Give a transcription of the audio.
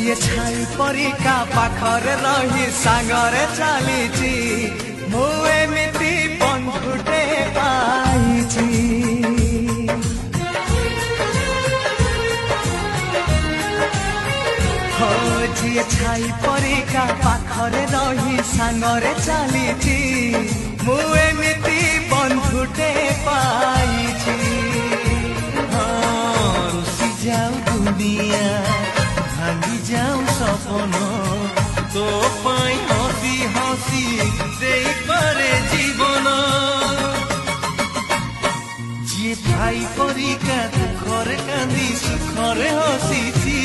ଯିଏ ଛାଇ ପରିକା ପାଖରେ ରହି ସାଙ୍ଗରେ ଚାଲିଛି ମୁଁ ଏମିତି ବନ୍ଧୁଟେ ପାଇଛି। ଯିଏ ଛାଇ ପରିକା ପାଖରେ ରହି ସାଙ୍ଗରେ ଚାଲିଛି ମୁଁ ଏମିତି ବନ୍ଧୁଟେ ପାଇଛି। ରୁଷି ଯାଉ ଦୁନିଆ ଭାଙ୍ଗି ଯାଉ ସପନ ତୋ ପାଇଁ ହସି ହସି ଦେଇପାରେ ଜୀବନ। ଯିଏ ଭାଇ ପରିକା ଦୁଃଖରେ କାନ୍ଦି ସୁଖରେ ହସିଛି